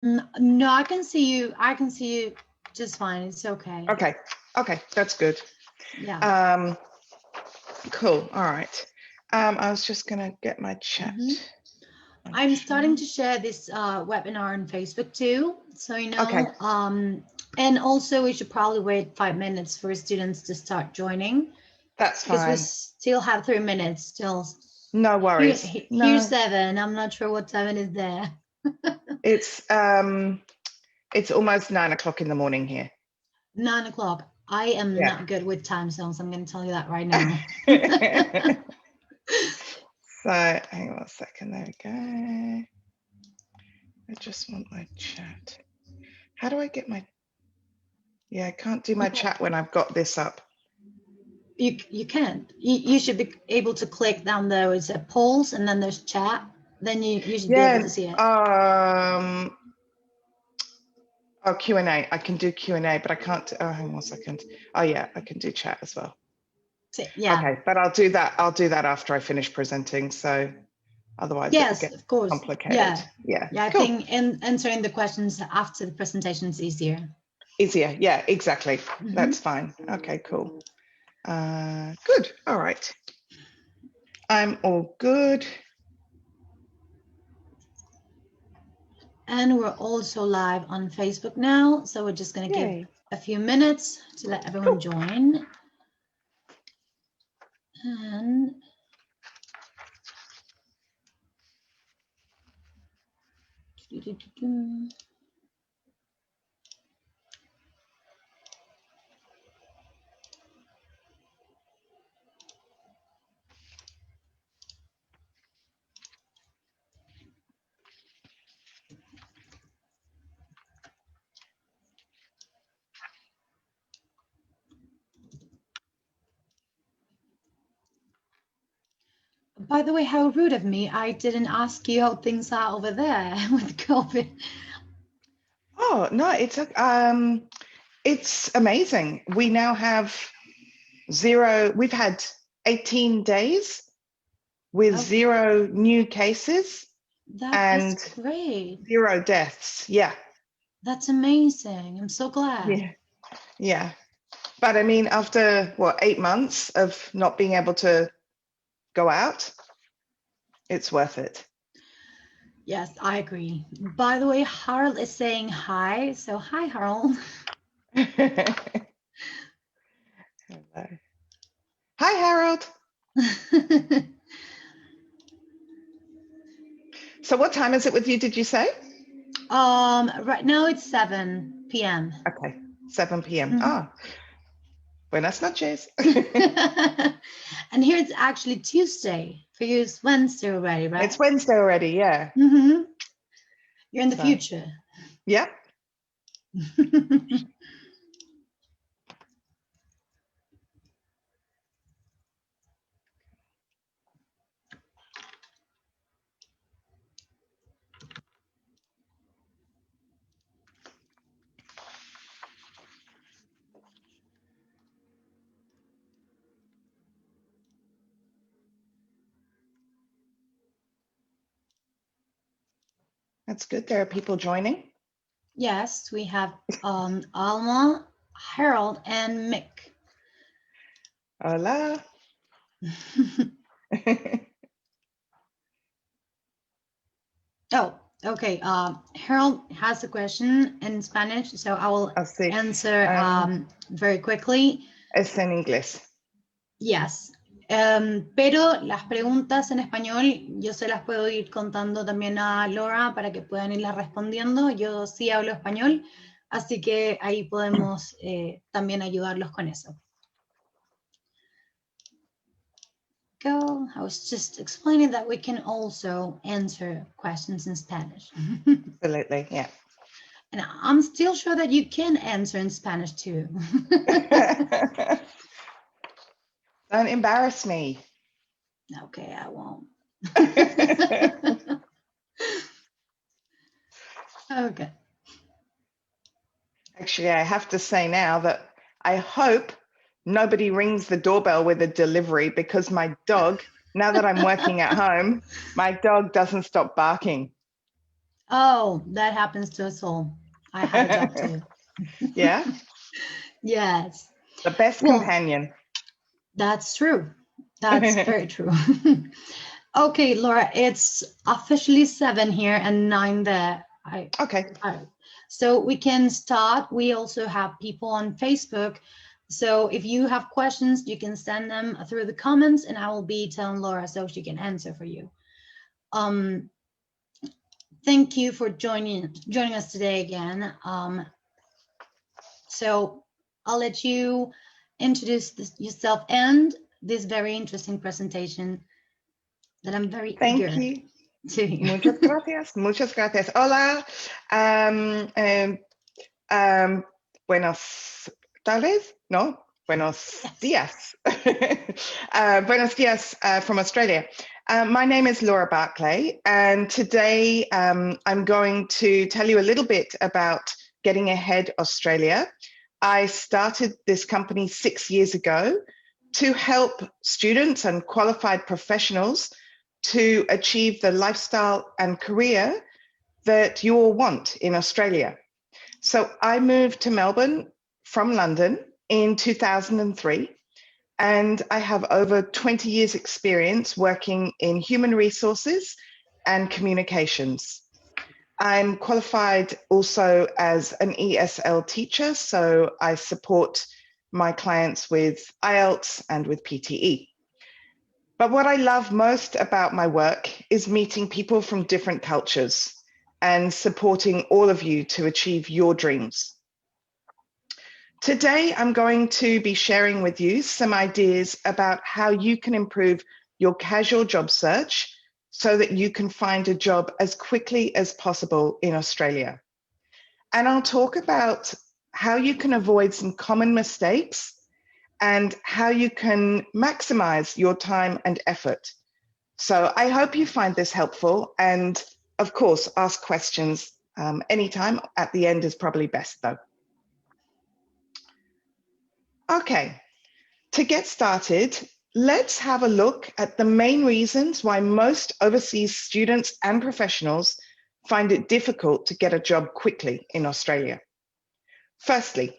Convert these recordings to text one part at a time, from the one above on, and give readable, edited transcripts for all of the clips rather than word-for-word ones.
No, I can see you. I can see you just fine. It's okay. Okay, that's good. Yeah. Cool. All right. I was just gonna get my chat. I'm starting to share this webinar on Facebook too, so you know. Okay. And also, we should probably wait 5 minutes for students to start joining. That's because we fine. still have 3 minutes still. No worries. Here's 7. I'm not sure what 7 is there. It's almost 9 o'clock in the morning here. 9 o'clock. I am not good with time zones. I'm going to tell you that right now. So hang on a second. There we go. I just want my chat. How do I get my? Yeah, I can't do my chat when I've got this up. You can't. You should be able to click down there. It's a polls and then there's chat. Then you should be able to see it. Oh, Q&A. I can do Q&A, but I can't. Oh, hang on a second. Oh yeah, I can do chat as well. Yeah. Okay, but I'll do that. I'll do that after I finish presenting. So otherwise, it will get of course. complicated. Yeah. I cool. think answering the questions after the presentation is easier. Easier. Yeah, exactly. That's fine. Okay, cool. Good. All right. I'm all good. And we're also live on Facebook now. So we're just going to give a few minutes to let everyone join. And by the way, how rude of me. I didn't ask you how things are over there with COVID. Oh, no, it's amazing. We now have we've had 18 days with 0 new cases and great. 0 deaths. Yeah. That's amazing. I'm so glad. Yeah. But I mean, after 8 months of not being able to go out, it's worth it. Yes, I agree. By the way, Harold is saying hi. So hi, Harold. Hello. Hi, Harold. So what time is it with you, did you say? Right now it's 7 p.m. Okay, 7 p.m. Buenas noches. And here it's actually Tuesday. For you, it's Wednesday already, right? It's Wednesday already, yeah. You're in the future. Yeah. That's good. There are people joining. Yes, we have Alma, Harold, and Mick. Hola. Oh, okay. Harold has a question in Spanish, so I will answer very quickly. Es en inglés. Yes. Pero las preguntas en español yo se las puedo ir contando también a Laura para que puedan irlas respondiendo. Yo sí hablo español, así que ahí podemos también ayudarlos con eso. Go. I was just explaining that we can also answer questions in Spanish. Absolutely, yeah. And I'm still sure that you can answer in Spanish too. Don't embarrass me. Okay, I won't. Okay. Actually, I have to say now that I hope nobody rings the doorbell with a delivery, because my dog, now that I'm working at home, my dog doesn't stop barking. Oh, that happens to us all. I have a dog too. Yeah, Yes. the best Well, companion. that's true. That's very true. Okay, Laura, it's officially 7 here and 9 there. Okay. So we can start. We also have people on Facebook. So if you have questions, you can send them through the comments and I will be telling Laura so she can answer for you. Thank you for joining us today again. So I'll let you introduce yourself and this very interesting presentation that I'm very Thank eager you. to hear. Muchas gracias. Muchas gracias. Hola. Buenos tardes. No. Buenos Yes. días. Buenos días from Australia. My name is Laura Barclay, and today I'm going to tell you a little bit about Getting Ahead Australia. I started this company 6 years ago to help students and qualified professionals to achieve the lifestyle and career that you all want in Australia. So I moved to Melbourne from London in 2003, and I have over 20 years experience working in human resources and communications. I'm qualified also as an ESL teacher, so I support my clients with IELTS and with PTE. But what I love most about my work is meeting people from different cultures and supporting all of you to achieve your dreams. Today, I'm going to be sharing with you some ideas about how you can improve your casual job search so that you can find a job as quickly as possible in Australia. And I'll talk about how you can avoid some common mistakes and how you can maximize your time and effort. So I hope you find this helpful, and of course, ask questions anytime. At the end is probably best though. Okay, to get started, let's have a look at the main reasons why most overseas students and professionals find it difficult to get a job quickly in Australia. Firstly,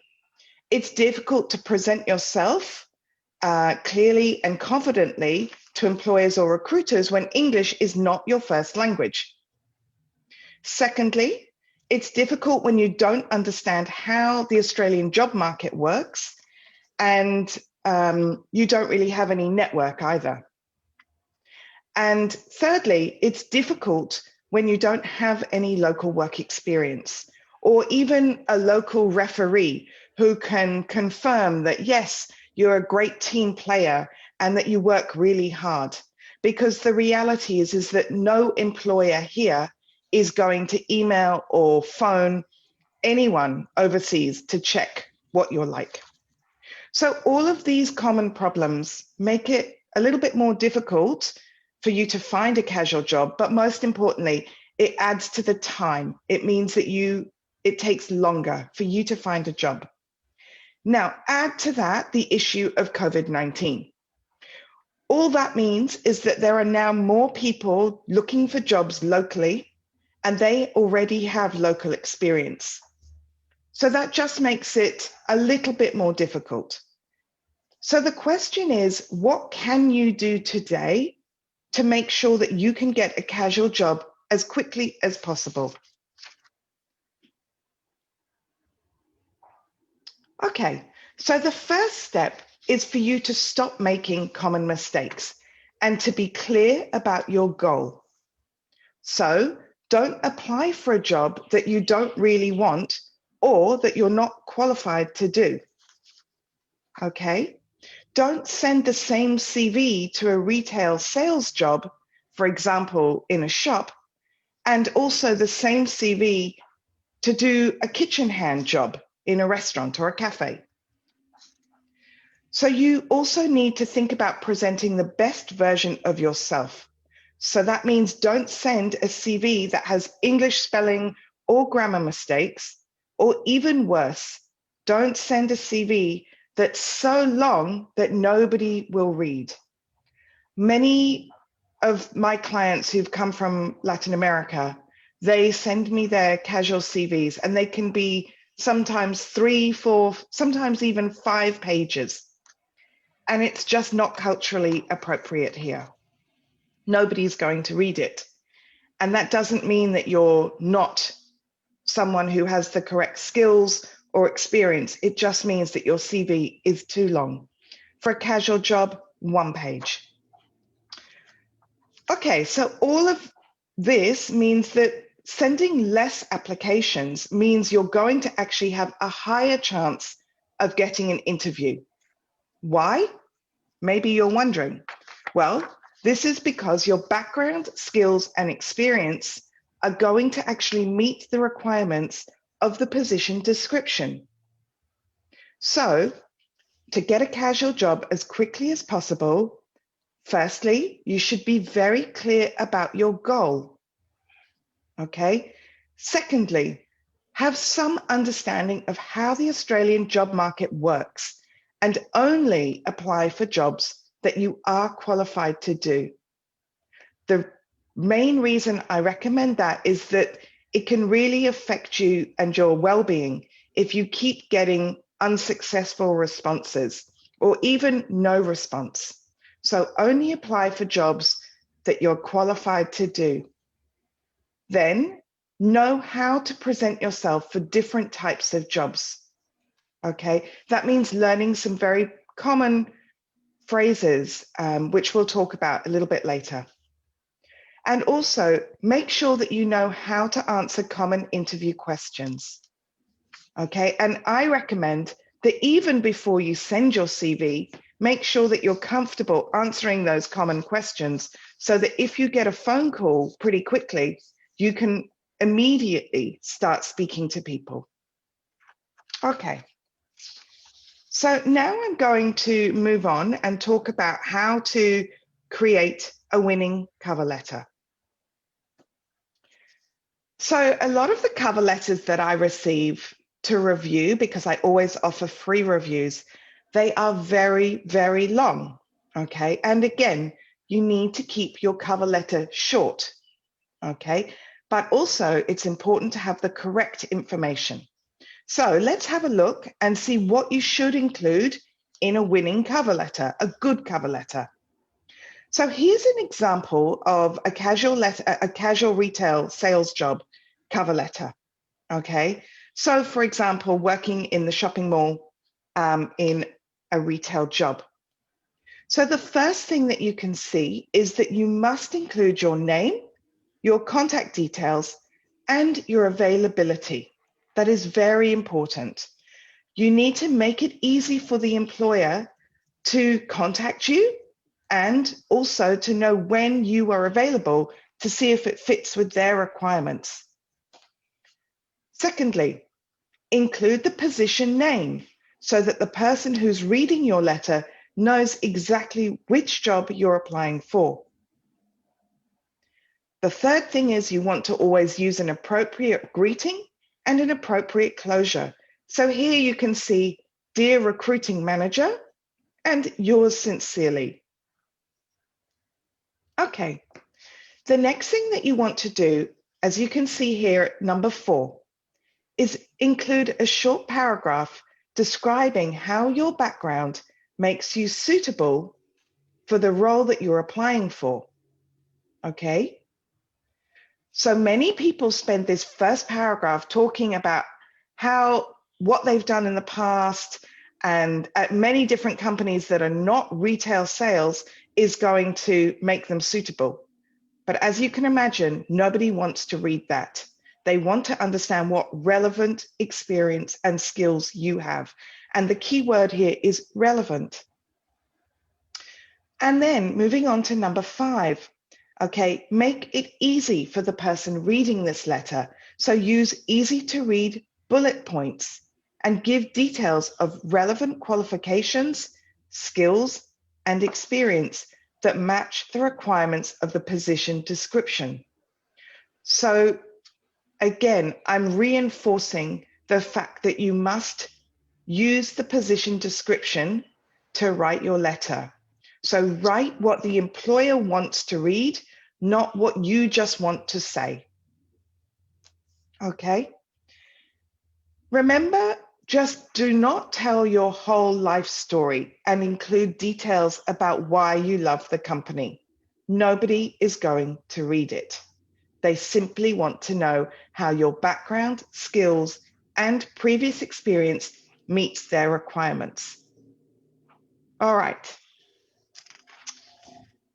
it's difficult to present yourself clearly and confidently to employers or recruiters when English is not your first language. Secondly, it's difficult when you don't understand how the Australian job market works and you don't really have any network either. And thirdly, it's difficult when you don't have any local work experience or even a local referee who can confirm that, yes, you're a great team player and that you work really hard. Because the reality is that no employer here is going to email or phone anyone overseas to check what you're like. So all of these common problems make it a little bit more difficult for you to find a casual job, but most importantly, it adds to the time. It means that it takes longer for you to find a job. Now, add to that the issue of COVID-19. All that means is that there are now more people looking for jobs locally, and they already have local experience. So that just makes it a little bit more difficult. So the question is, what can you do today to make sure that you can get a casual job as quickly as possible? Okay, so the first step is for you to stop making common mistakes and to be clear about your goal. So don't apply for a job that you don't really want or that you're not qualified to do. Okay? Don't send the same CV to a retail sales job, for example, in a shop, and also the same CV to do a kitchen hand job in a restaurant or a cafe. So you also need to think about presenting the best version of yourself. So that means don't send a CV that has English spelling or grammar mistakes, or even worse, don't send a CV that's so long that nobody will read. Many of my clients who've come from Latin America, they send me their casual CVs, and they can be sometimes 3, 4, sometimes even 5 pages. And it's just not culturally appropriate here. Nobody's going to read it. And that doesn't mean that you're not someone who has the correct skills or experience. It just means that your CV is too long. For a casual job, 1 page. Okay, so all of this means that sending less applications means you're going to actually have a higher chance of getting an interview. Why? Maybe you're wondering. Well, this is because your background, skills, and experience are going to actually meet the requirements of the position description. So, to get a casual job as quickly as possible, firstly, you should be very clear about your goal. Okay. Secondly, have some understanding of how the Australian job market works and only apply for jobs that you are qualified to do. The main reason I recommend that is that it can really affect you and your well-being if you keep getting unsuccessful responses or even no response. So only apply for jobs that you're qualified to do. Then know how to present yourself for different types of jobs. Okay, that means learning some very common phrases, which we'll talk about a little bit later. And also make sure that you know how to answer common interview questions. Okay, and I recommend that even before you send your CV, make sure that you're comfortable answering those common questions so that if you get a phone call pretty quickly, you can immediately start speaking to people. Okay. So now I'm going to move on and talk about how to create a winning cover letter. So a lot of the cover letters that I receive to review, because I always offer free reviews, they are very, very long, okay? And again, you need to keep your cover letter short, okay? But also it's important to have the correct information. So let's have a look and see what you should include in a winning cover letter, a good cover letter. So here's an example of a casual retail sales job cover letter, okay? So for example, working in the shopping mall in a retail job. So the first thing that you can see is that you must include your name, your contact details, and your availability. That is very important. You need to make it easy for the employer to contact you and also to know when you are available to see if it fits with their requirements. Secondly, include the position name so that the person who's reading your letter knows exactly which job you're applying for. The third thing is you want to always use an appropriate greeting and an appropriate closure. So here you can see, "Dear recruiting manager," and "yours sincerely." Okay, the next thing that you want to do, as you can see here at number 4, is include a short paragraph describing how your background makes you suitable for the role that you're applying for. Okay? So many people spend this first paragraph talking about what they've done in the past, and at many different companies that are not retail sales is going to make them suitable. But as you can imagine, nobody wants to read that. They want to understand what relevant experience and skills you have. And the key word here is relevant. And then moving on to number 5, okay, make it easy for the person reading this letter. So use easy to read bullet points and give details of relevant qualifications, skills, and experience that match the requirements of the position description. So again, I'm reinforcing the fact that you must use the position description to write your letter. So write what the employer wants to read, not what you just want to say. Okay. Remember, just do not tell your whole life story and include details about why you love the company. Nobody is going to read it. They simply want to know how your background, skills, and previous experience meets their requirements. All right.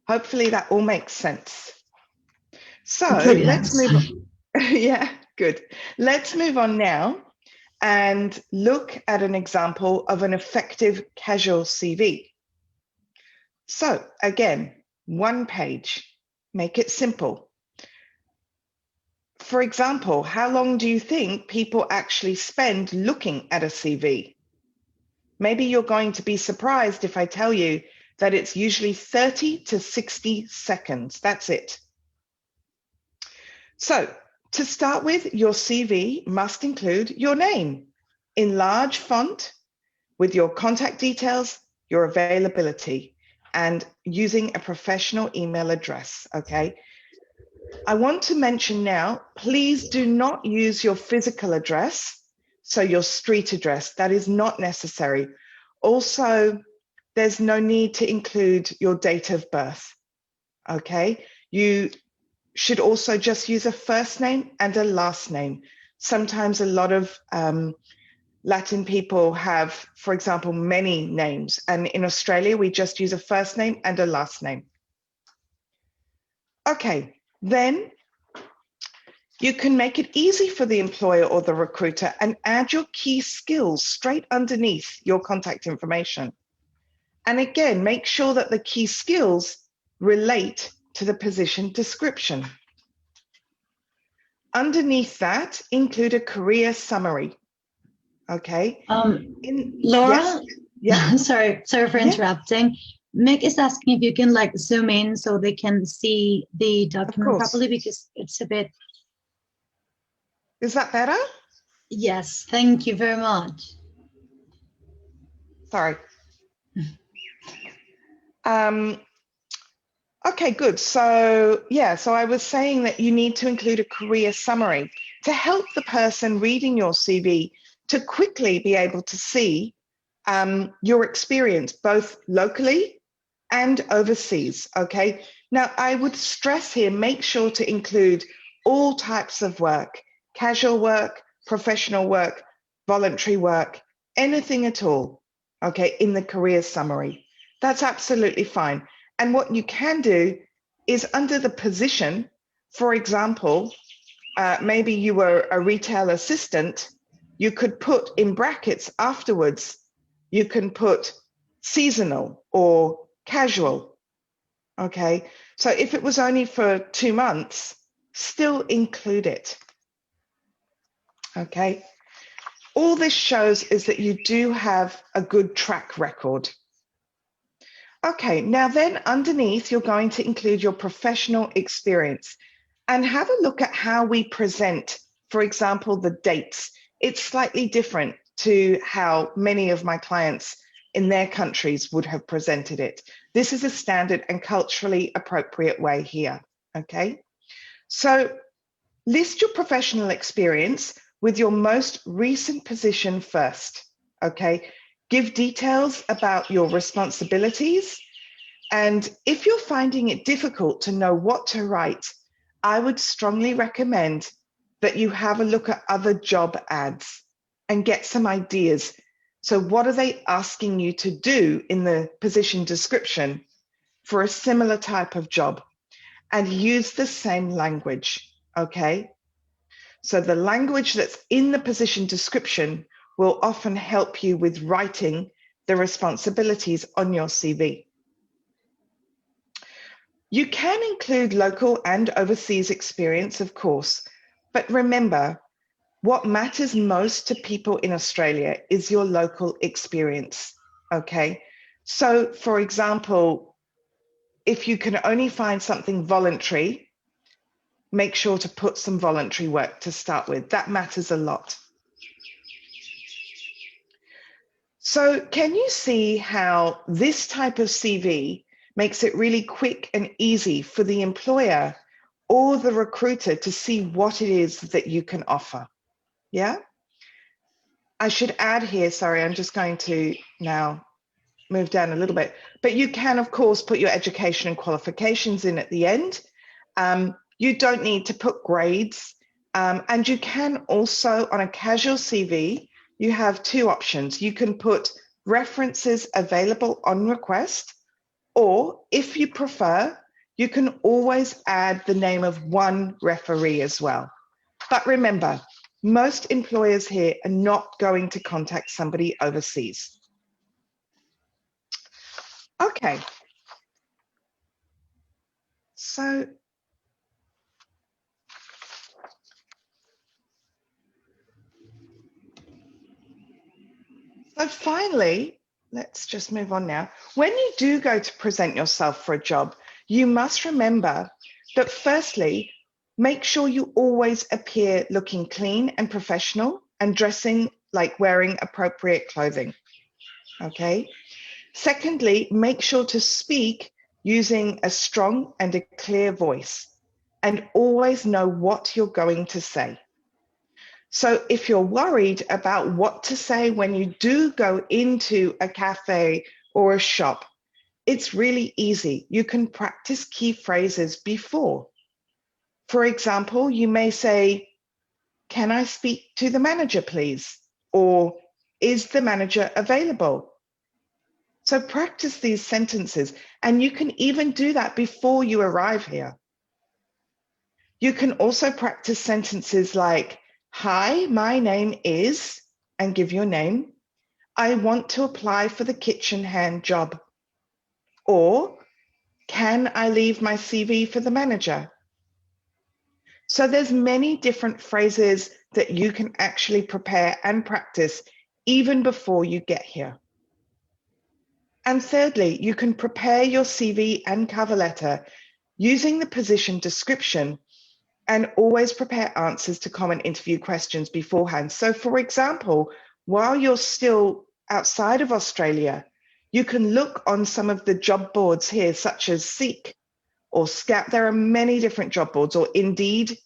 Hopefully that all makes sense. So let's move on. Yeah, good. Let's move on now and look at an example of an effective casual CV. So again, one page, make it simple. For example, how long do you think people actually spend looking at a CV? Maybe you're going to be surprised if I tell you that it's usually 30 to 60 seconds. That's it. So to start with, your CV must include your name in large font with your contact details, your availability, and using a professional email address, okay? I want to mention now, please do not use your physical address, so your street address. That is not necessary. Also, there's no need to include your date of birth, okay? You should also just use a first name and a last name. Sometimes a lot of Latin people have, for example, many names. And in Australia, we just use a first name and a last name. Okay, then you can make it easy for the employer or the recruiter and add your key skills straight underneath your contact information. And again, make sure that the key skills relate to the position description. Underneath that, include a career summary. Okay. Laura, yes, sorry for interrupting. Mick is asking if you can like zoom in so they can see the document properly, because it's a bit. Is that better? Yes, thank you very much. Sorry. Okay, good. So I was saying that you need to include a career summary to help the person reading your CV to quickly be able to see your experience both locally and overseas, okay? Now, I would stress here, make sure to include all types of work, casual work, professional work, voluntary work, anything at all, okay, in the career summary. That's absolutely fine. And what you can do is under the position, for example, maybe you were a retail assistant, you could put in brackets afterwards, you can put seasonal or casual, okay? So if it was only for 2 months, still include it, okay? All this shows is that you do have a good track record. Okay, now then underneath, you're going to include your professional experience and have a look at how we present, for example, the dates. It's slightly different to how many of my clients in their countries would have presented it. This is a standard and culturally appropriate way here, okay? So list your professional experience with your most recent position first, okay? Give details about your responsibilities. And if you're finding it difficult to know what to write, I would strongly recommend that you have a look at other job ads and get some ideas. So what are they asking you to do in the position description for a similar type of job? And use the same language, okay? So the language that's in the position description will often help you with writing the responsibilities on your CV. You can include local and overseas experience, of course, but remember, what matters most to people in Australia is your local experience, okay? So, for example, if you can only find something voluntary, make sure to put some voluntary work to start with. That matters a lot. So can you see how this type of CV makes it really quick and easy for the employer or the recruiter to see what it is that you can offer. Yeah? I should add here, sorry, I'm just going to now move down a little bit, but you can, of course, put your education and qualifications in at the end. You don't need to put grades. And you can also, on a casual CV, you have two options. You can put references available on request, or if you prefer, you can always add the name of one referee as well. But remember, most employers here are not going to contact somebody overseas. Okay. So finally, let's just move on now. When you do go to present yourself for a job, you must remember that firstly, make sure you always appear looking clean and professional and dressing like wearing appropriate clothing. Okay. Secondly, make sure to speak using a strong and a clear voice and always know what you're going to say. So if you're worried about what to say when you do go into a cafe or a shop, it's really easy. You can practice key phrases before. For example, you may say, "Can I speak to the manager, please?" Or, "Is the manager available?" So practice these sentences, and you can even do that before you arrive here. You can also practice sentences like, "Hi, my name is," and give your name. "I want to apply for the kitchen hand job." Or, "Can I leave my CV for the manager?" So there's many different phrases that you can actually prepare and practice even before you get here. And thirdly, you can prepare your CV and cover letter using the position description and always prepare answers to common interview questions beforehand. So for example, while you're still outside of Australia, you can look on some of the job boards here, such as Seek or Scout. There are many different job boards, or Indeed,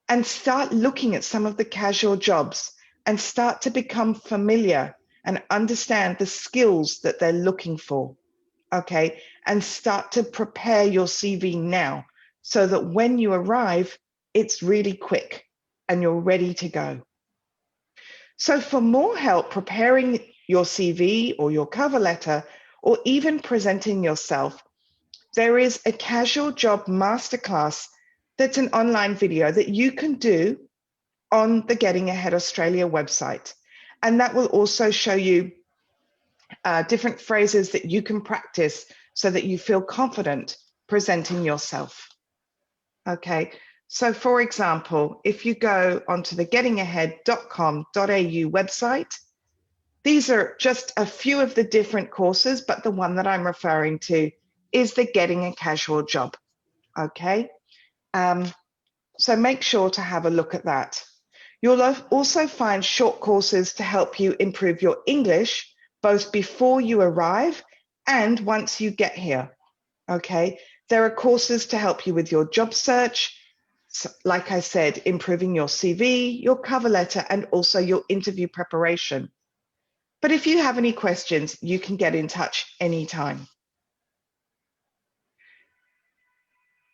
and start looking at some of the casual jobs and start to become familiar and understand the skills that they're looking for, okay? And start to prepare your CV now so that when you arrive, it's really quick and you're ready to go. So for more help preparing your CV or your cover letter, or even presenting yourself, there is a casual job masterclass that's an online video that you can do on the Getting Ahead Australia website. And that will also show you different phrases that you can practice so that you feel confident presenting yourself. Okay, so for example, if you go onto the gettingahead.com.au website, these are just a few of the different courses, but the one that I'm referring to is the Getting a Casual Job. Okay, so make sure to have a look at that. You'll also find short courses to help you improve your English, both before you arrive and once you get here. Okay, there are courses to help you with your job search, like I said, improving your CV, your cover letter, and also your interview preparation. But if you have any questions, you can get in touch anytime.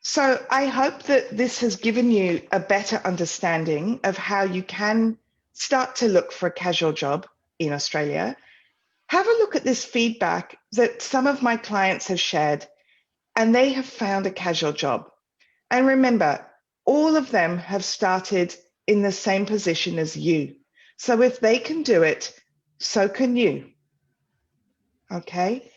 So I hope that this has given you a better understanding of how you can start to look for a casual job in Australia. Have a look at this feedback that some of my clients have shared, and they have found a casual job. And remember, all of them have started in the same position as you. So if they can do it, so can you. Okay?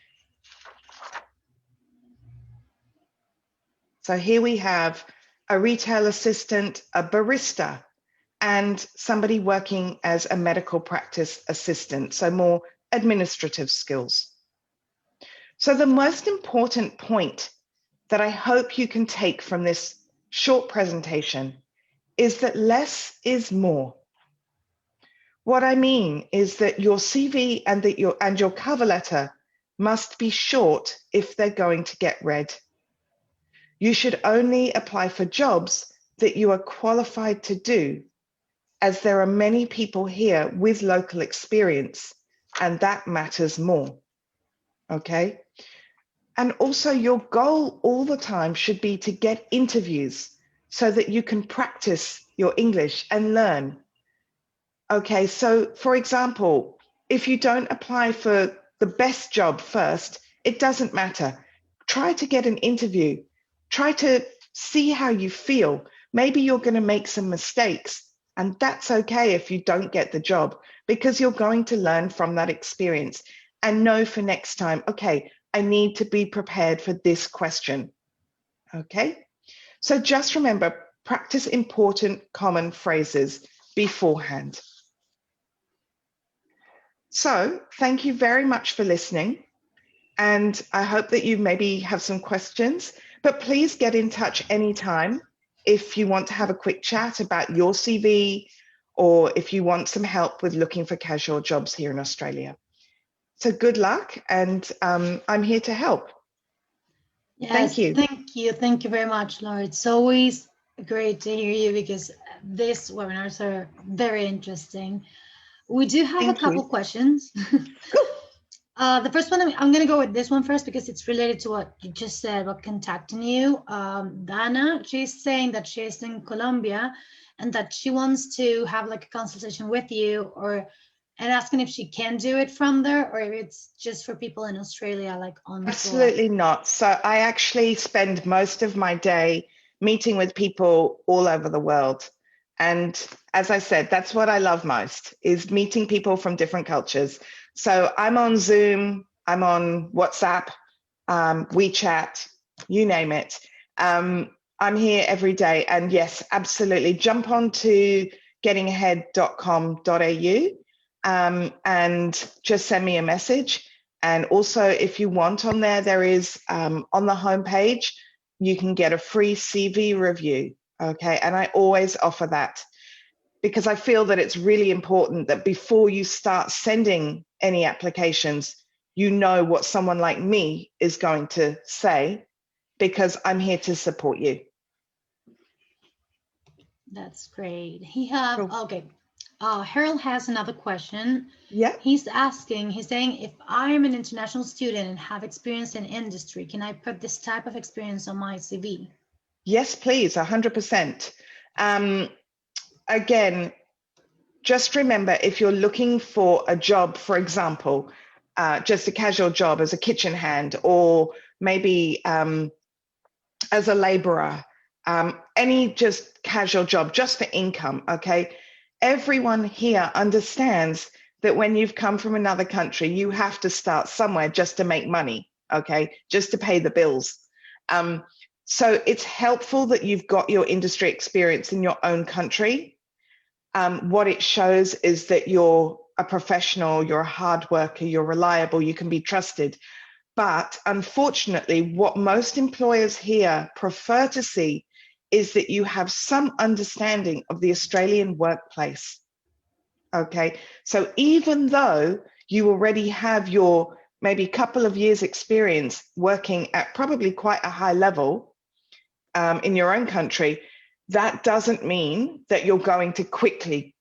So here we have a retail assistant, a barista, and somebody working as a medical practice assistant, so more administrative skills. So the most important point that I hope you can take from this short presentation is that less is more. What I mean is that your CV and your cover letter must be short if they're going to get read. You should only apply for jobs that you are qualified to do, as there are many people here with local experience, and that matters more. Okay? And also, your goal all the time should be to get interviews so that you can practice your English and learn. Okay, so for example, if you don't apply for the best job first, it doesn't matter. Try to get an interview. Try to see how you feel. Maybe you're going to make some mistakes, and that's okay if you don't get the job, because you're going to learn from that experience and know for next time, okay, I need to be prepared for this question. Okay? So just remember, practice important common phrases beforehand. So thank you very much for listening. And I hope that you maybe have some questions, but please get in touch anytime if you want to have a quick chat about your CV, or if you want some help with looking for casual jobs here in Australia. So good luck, and I'm here to help. Yes, thank you. Thank you very much, Laura. It's always great to hear you because these webinars are very interesting. We do have a couple questions. Cool. The first one, I'm going to go with this one first because it's related to what you just said about contacting you. Dana, she's saying that she's in Colombia and that she wants to have like a consultation with you, and asking if she can do it from there, or if it's just for people in Australia, like on the floor. Absolutely not. So I actually spend most of my day meeting with people all over the world. And as I said, that's what I love most, is meeting people from different cultures. So I'm on Zoom, I'm on WhatsApp, WeChat, you name it. I'm here every day. And yes, absolutely. Jump on to gettingahead.com.au and just send me a message. And also, if you want on there, there is on the homepage, you can get a free CV review. Okay. And I always offer that because I feel that it's really important that before you start sending any applications, you know what someone like me is going to say, because I'm here to support you. That's great. Cool. Okay. Harold has another question. Yeah. He's saying, if I'm an international student and have experience in industry, can I put this type of experience on my CV? Yes, please, 100%. Again, just remember, if you're looking for a job, for example, just a casual job as a kitchen hand, or maybe as a laborer, any just casual job, just for income, okay? Everyone here understands that when you've come from another country, you have to start somewhere just to make money, okay? Just to pay the bills. So it's helpful that you've got your industry experience in your own country. What it shows is that you're a professional, you're a hard worker, you're reliable, you can be trusted. But unfortunately, what most employers here prefer to see is that you have some understanding of the Australian workplace. Okay, so even though you already have your maybe couple of years experience working at probably quite a high level in your own country, that doesn't mean that you're going to quickly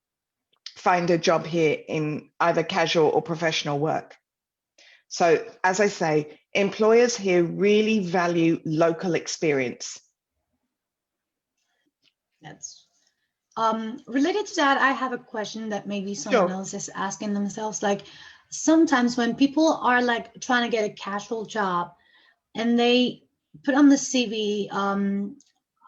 find a job here in either casual or professional work. So as I say, employers here really value local experience. That's related to that. I have a question that maybe someone else is asking themselves. Like, sometimes when people are like trying to get a casual job and they put on the CV, I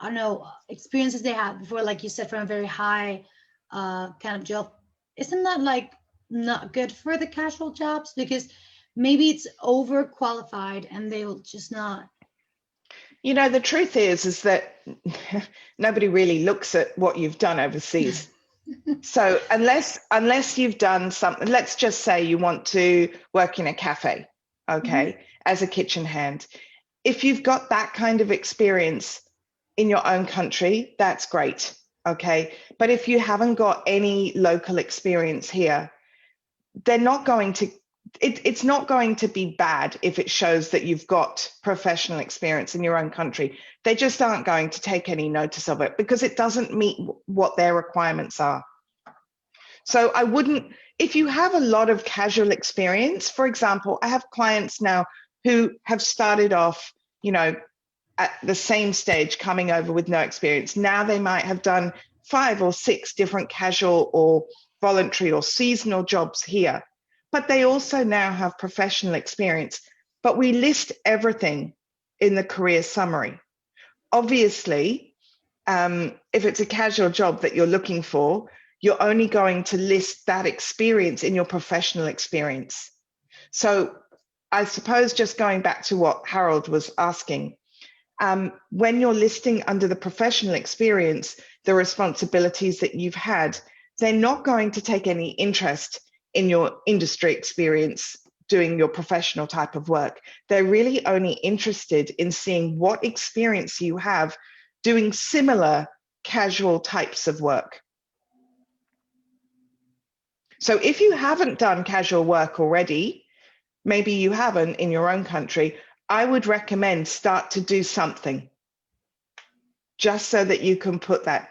don't know, experiences they had before, like you said, from a very high kind of job, isn't that like not good for the casual jobs? Because maybe it's overqualified and they'll just not. You know, the truth is that nobody really looks at what you've done overseas. So unless you've done something, let's just say you want to work in a cafe, okay, as a kitchen hand. If you've got that kind of experience in your own country, that's great, okay? But if you haven't got any local experience here, they're not going to it's not going to be bad if it shows that you've got professional experience in your own country. They just aren't going to take any notice of it because it doesn't meet what their requirements are. So I wouldn't, if you have a lot of casual experience, for example, I have clients now who have started off, you know, at the same stage coming over with no experience. Now they might have done 5 or 6 different casual or voluntary or seasonal jobs here, but they also now have professional experience. But we list everything in the career summary. Obviously, if it's a casual job that you're looking for, you're only going to list that experience in your professional experience. So I suppose just going back to what Harold was asking, when you're listing under the professional experience, the responsibilities that you've had, they're not going to take any interest in your industry experience doing your professional type of work. They're really only interested in seeing what experience you have doing similar casual types of work. So if you haven't done casual work already, maybe you haven't in your own country, I would recommend start to do something just so that you can put that,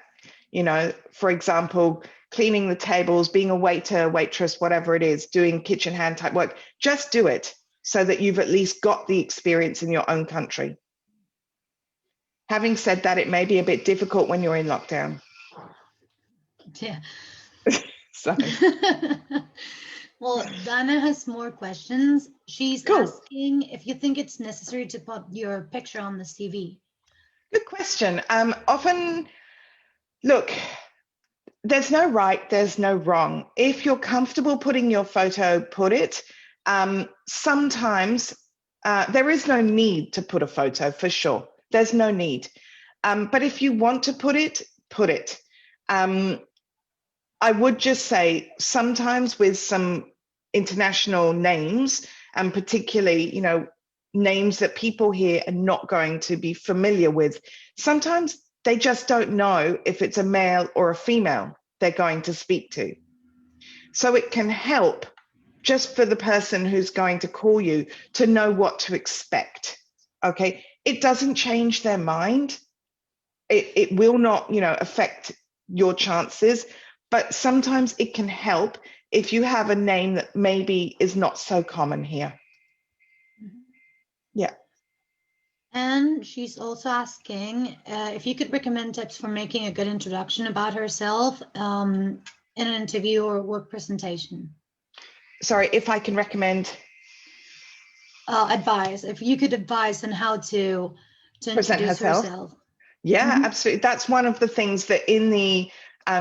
you know, for example, cleaning the tables, being a waiter, waitress, whatever it is, doing kitchen hand type work, just do it so that you've at least got the experience in your own country. Having said that, it may be a bit difficult when you're in lockdown. Yeah. So. Well, Dana has more questions. She's asking if you think it's necessary to put your picture on the CV. Good question. Often, look, there's no right, there's no wrong. If you're comfortable putting your photo, put it. Sometimes there is no need to put a photo, for sure. There's no need. But if you want to put it, put it. I would just say sometimes with some international names, and particularly, you know, names that people here are not going to be familiar with, sometimes they just don't know if it's a male or a female they're going to speak to. So it can help just for the person who's going to call you to know what to expect. Okay, it doesn't change their mind. It will not, you know, affect your chances, but sometimes it can help if you have a name that maybe is not so common here. Yeah. And she's also asking if you could recommend tips for making a good introduction about herself in an interview or work presentation. Sorry, if I can recommend? Advice. If you could advise on how to present introduce herself. Yeah, absolutely. That's one of the things that in the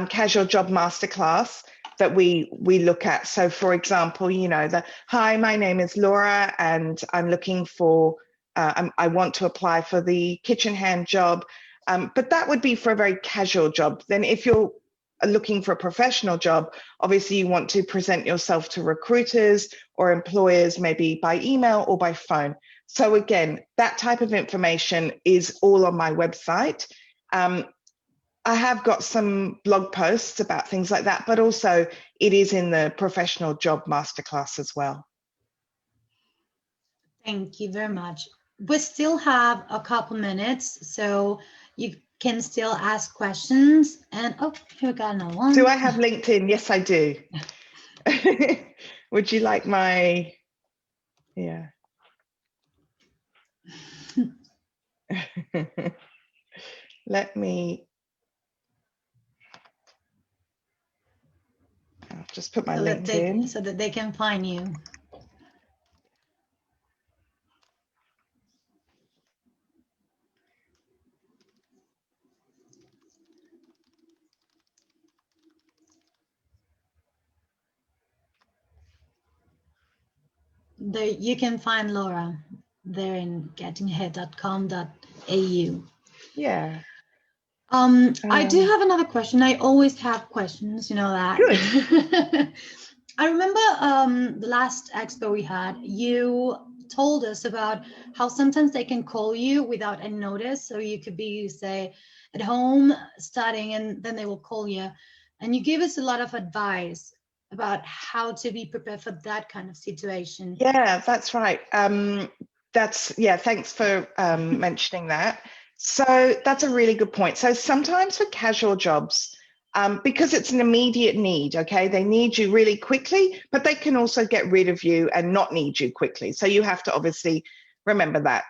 casual job masterclass that we look at. So for example, you know, hi, my name is Laura and I'm looking for, I want to apply for the kitchen hand job. But that would be for a very casual job. Then if you're looking for a professional job, obviously you want to present yourself to recruiters or employers, maybe by email or by phone. So again, that type of information is all on my website. I have got some blog posts about things like that, but also it is in the professional job masterclass as well. Thank you very much. We still have a couple minutes, so you can still ask questions. And oh, here we got another one. Do I have LinkedIn? Yes, I do. Would you like my, yeah. Let me, I'll just put my LinkedIn. So that they can find you. You can find Laura there in gettingahead.com.au. Yeah. I do have another question. I always have questions, you know that. Good. I remember the last expo we had, you told us about how sometimes they can call you without any notice. So you could be, say, at home studying and then they will call you. And you gave us a lot of advice. about how to be prepared for that kind of situation. Yeah, that's right. Thanks for mentioning that. So that's a really good point. So sometimes for casual jobs, because it's an immediate need, okay, they need you really quickly, but they can also get rid of you and not need you quickly. So you have to obviously remember that.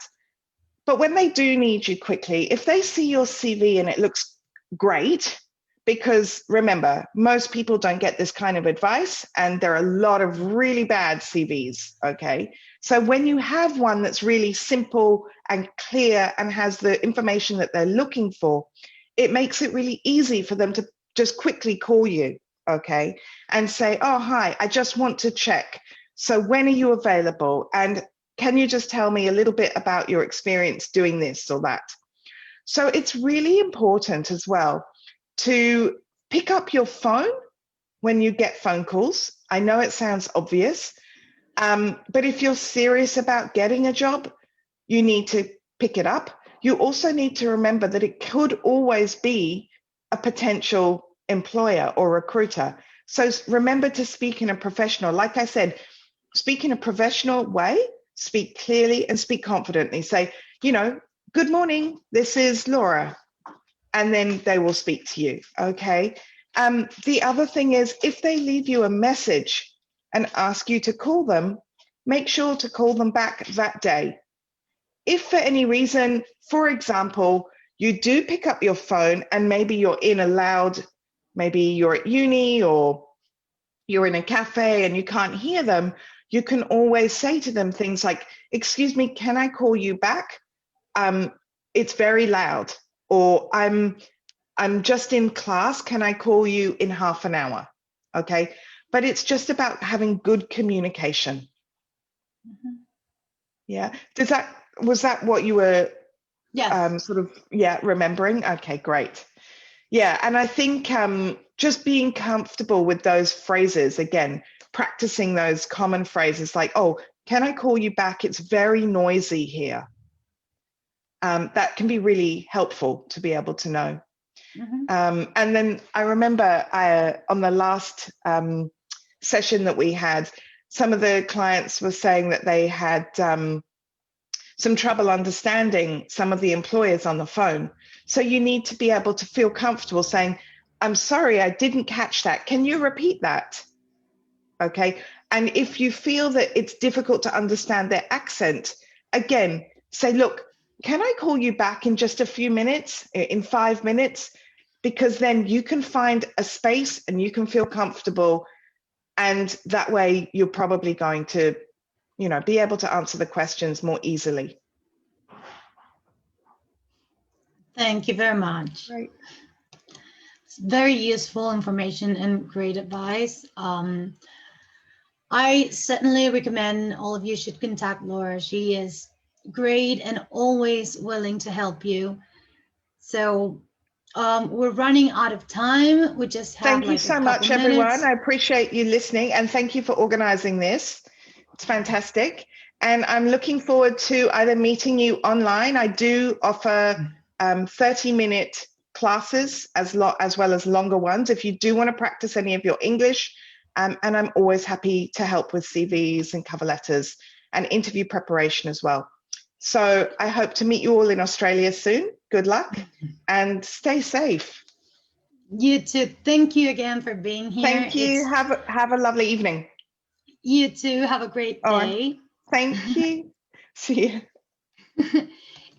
But when they do need you quickly, if they see your CV and it looks great, because remember, most people don't get this kind of advice, and there are a lot of really bad CVs, okay? So when you have one that's really simple and clear and has the information that they're looking for, it makes it really easy for them to just quickly call you, okay? And say, oh, hi, I just want to check. So when are you available? And can you just tell me a little bit about your experience doing this or that? So it's really important as well to pick up your phone when you get phone calls. I know it sounds obvious, but if you're serious about getting a job, you need to pick it up. You also need to remember that it could always be a potential employer or recruiter. So remember to speak in a professional, like I said, speak in a professional way, speak clearly and speak confidently. Say, good morning, this is Laura. And then they will speak to you, okay? The other thing is, if they leave you a message and ask you to call them, make sure to call them back that day. If for any reason, for example, you do pick up your phone and maybe you're in a loud, maybe you're at uni or you're in a cafe and you can't hear them, you can always say to them things like, excuse me, can I call you back? It's very loud. Or I'm just in class, can I call you in half an hour? Okay, but it's just about having good communication. Mm-hmm. Yeah, was that what you were Yes. remembering? Okay, great. Yeah, and I think just being comfortable with those phrases, again, practicing those common phrases like, oh, can I call you back? It's very noisy here. That can be really helpful to be able to know. Mm-hmm. And then I remember on the last session that we had, some of the clients were saying that they had some trouble understanding some of the employers on the phone. So you need to be able to feel comfortable saying, I'm sorry, I didn't catch that. Can you repeat that? Okay. And if you feel that it's difficult to understand their accent, again, say, look, can I call you back in just a few minutes, in 5 minutes? Because then you can find a space and you can feel comfortable. And that way you're probably going to, be able to answer the questions more easily. Thank you very much. Right. It's very useful information and great advice. I certainly recommend all of you should contact Laura. She is great and always willing to help you. So we're running out of time. We just have Thank you like a so couple much, everyone. minutes. I appreciate you listening, and thank you for organizing this. It's fantastic. And I'm looking forward to either meeting you online. I do offer 30-minute classes as well as longer ones if you do want to practice any of your English. And I'm always happy to help with CVs and cover letters and interview preparation as well. So I hope to meet you all in Australia soon. Good luck and stay safe. You too. Thank you again for being here. Thank you. Have a lovely evening. You too. Have a great day. Thank you. See you.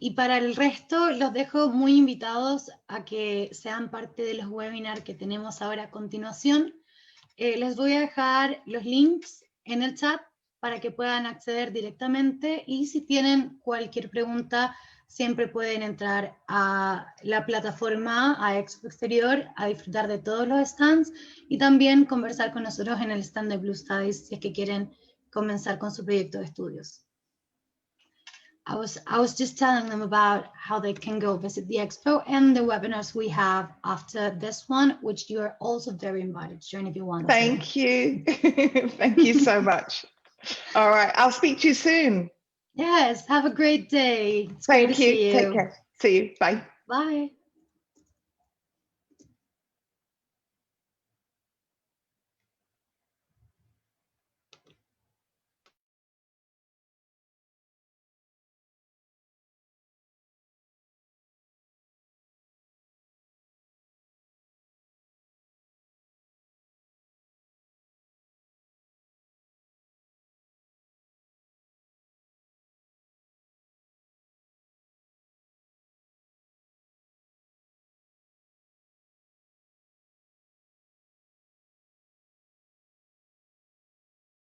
Y para el resto, los dejo muy invitados a que sean parte de los webinars que tenemos ahora a continuación. Les voy a dejar los links en el chat para que puedan acceder directamente y si tienen cualquier pregunta, siempre pueden entrar a la plataforma, a Expo Exterior, a disfrutar de todos los stands y también conversar con nosotros en el stand de Blue Studies si es que quieren comenzar con su proyecto de estudios. I was just telling them about how they can go visit the expo and the webinars we have after this one, which you are also very invited to join if you want. Thank you. Thank you so much. All right. I'll speak to you soon. Yes. Have a great day. It's Thank great to you. see you. Take care. See you. Bye. Bye.